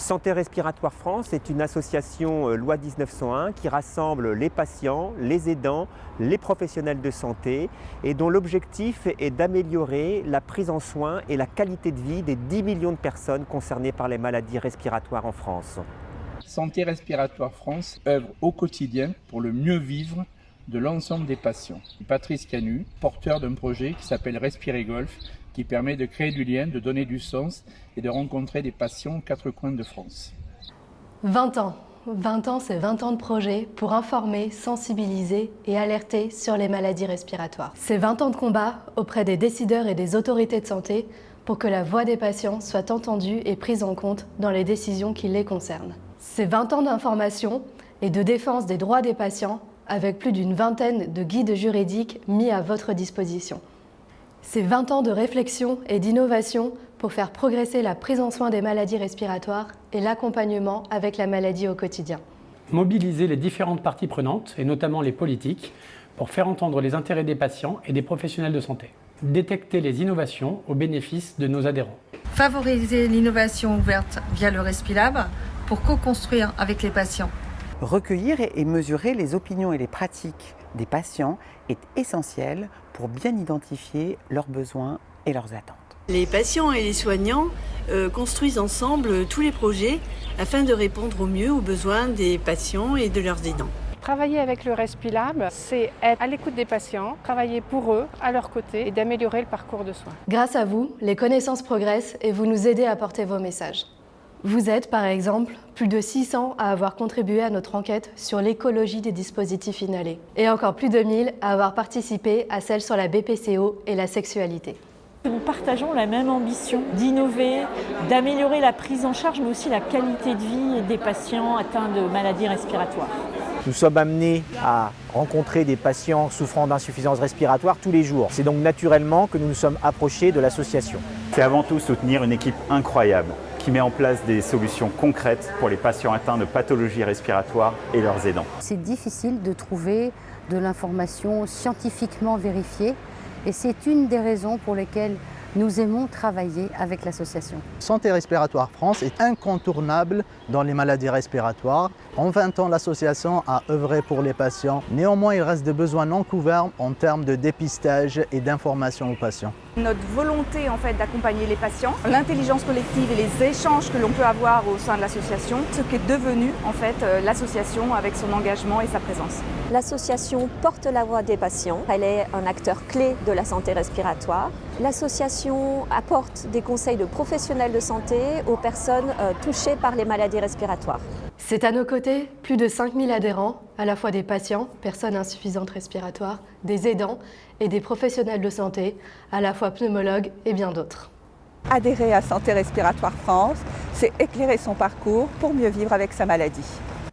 Santé Respiratoire France est une association loi 1901 qui rassemble les patients, les aidants, les professionnels de santé et dont l'objectif est d'améliorer la prise en soin et la qualité de vie des 10 millions de personnes concernées par les maladies respiratoires en France. Santé Respiratoire France œuvre au quotidien pour le mieux vivre de l'ensemble des patients. Patrice Canu, porteur d'un projet qui s'appelle Respirer Golf, qui permet de créer du lien, de donner du sens et de rencontrer des patients aux quatre coins de France. 20 ans. 20 ans, c'est 20 ans de projet pour informer, sensibiliser et alerter sur les maladies respiratoires. C'est 20 ans de combat auprès des décideurs et des autorités de santé pour que la voix des patients soit entendue et prise en compte dans les décisions qui les concernent. C'est 20 ans d'information et de défense des droits des patients avec plus d'une vingtaine de guides juridiques mis à votre disposition. C'est 20 ans de réflexion et d'innovation pour faire progresser la prise en soin des maladies respiratoires et l'accompagnement avec la maladie au quotidien. Mobiliser les différentes parties prenantes, et notamment les politiques, pour faire entendre les intérêts des patients et des professionnels de santé. Détecter les innovations au bénéfice de nos adhérents. Favoriser l'innovation ouverte via le RespiLab pour co-construire avec les patients. Recueillir et mesurer les opinions et les pratiques des patients est essentiel pour bien identifier leurs besoins et leurs attentes. Les patients et les soignants construisent ensemble tous les projets afin de répondre au mieux aux besoins des patients et de leurs aidants. Travailler avec le RespiLab, c'est être à l'écoute des patients, travailler pour eux, à leur côté et d'améliorer le parcours de soins. Grâce à vous, les connaissances progressent et vous nous aidez à porter vos messages. Vous êtes, par exemple, plus de 600 à avoir contribué à notre enquête sur l'écologie des dispositifs inhalés et encore plus de 1000 à avoir participé à celle sur la BPCO et la sexualité. Nous partageons la même ambition d'innover, d'améliorer la prise en charge, mais aussi la qualité de vie des patients atteints de maladies respiratoires. Nous sommes amenés à rencontrer des patients souffrant d'insuffisance respiratoire tous les jours. C'est donc naturellement que nous nous sommes approchés de l'association. C'est avant tout soutenir une équipe incroyable qui met en place des solutions concrètes pour les patients atteints de pathologies respiratoires et leurs aidants. C'est difficile de trouver de l'information scientifiquement vérifiée et c'est une des raisons pour lesquelles nous aimons travailler avec l'association. Santé Respiratoire France est incontournable dans les maladies respiratoires. En 20 ans, l'association a œuvré pour les patients. Néanmoins, il reste des besoins non couverts en termes de dépistage et d'information aux patients. Notre volonté d'accompagner les patients, l'intelligence collective et les échanges que l'on peut avoir au sein de l'association, ce qu'est devenu l'association avec son engagement et sa présence. L'association porte la voix des patients, elle est un acteur clé de la santé respiratoire. L'association apporte des conseils de professionnels de santé aux personnes touchées par les maladies respiratoires. C'est à nos côtés plus de 5000 adhérents, à la fois des patients, personnes insuffisantes respiratoires, des aidants et des professionnels de santé, à la fois pneumologues et bien d'autres. Adhérer à Santé Respiratoire France, c'est éclairer son parcours pour mieux vivre avec sa maladie.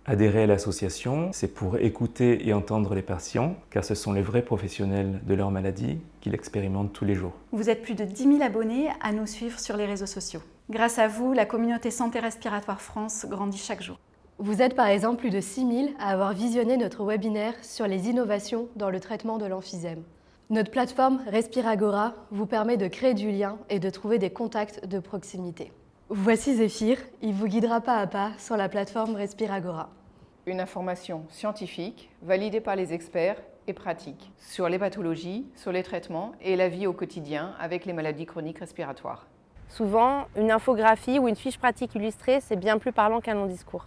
Adhérer à l'association, c'est pour écouter et entendre les patients, car ce sont les vrais professionnels de leur maladie qui l'expérimentent tous les jours. Vous êtes plus de 10 000 abonnés à nous suivre sur les réseaux sociaux. Grâce à vous, la communauté Santé Respiratoire France grandit chaque jour. Vous êtes par exemple plus de 6 000 à avoir visionné notre webinaire sur les innovations dans le traitement de l'emphysème. Notre plateforme Respiragora vous permet de créer du lien et de trouver des contacts de proximité. Voici Zéphyr, il vous guidera pas à pas sur la plateforme Respiragora. Une information scientifique, validée par les experts et pratique, sur les pathologies, sur les traitements et la vie au quotidien avec les maladies chroniques respiratoires. Souvent, une infographie ou une fiche pratique illustrée, c'est bien plus parlant qu'un long discours.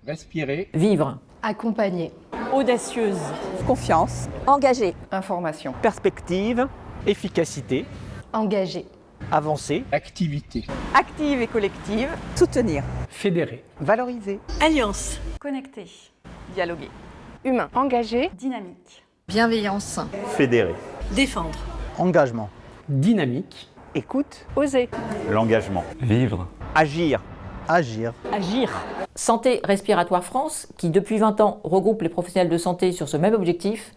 Respirer. Vivre. Accompagner. Audacieuse. Confiance. Engagée. Information. Perspective. Efficacité. Engagé. Avancer. Activité. Active et collective. Soutenir. Fédérer. Valoriser. Alliance. Connecté. Dialoguer. Humain. Engagé. Dynamique. Bienveillance. Fédérer. Défendre. Engagement. Dynamique. Écoute. Oser. L'engagement. Vivre. Agir. Agir. Agir. Santé Respiratoire France, qui depuis 20 ans regroupe les professionnels de santé sur ce même objectif,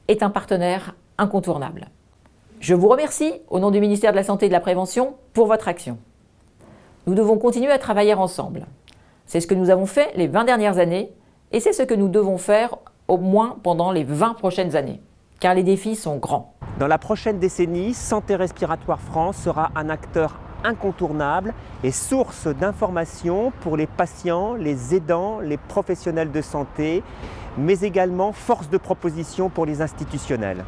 est un partenaire incontournable. Je vous remercie, au nom du ministère de la Santé et de la Prévention, pour votre action. Nous devons continuer à travailler ensemble. C'est ce que nous avons fait les 20 dernières années et c'est ce que nous devons faire au moins pendant les 20 prochaines années, car les défis sont grands. Dans la prochaine décennie, Santé Respiratoire France sera un acteur incontournable et source d'informations pour les patients, les aidants, les professionnels de santé, mais également force de proposition pour les institutionnels.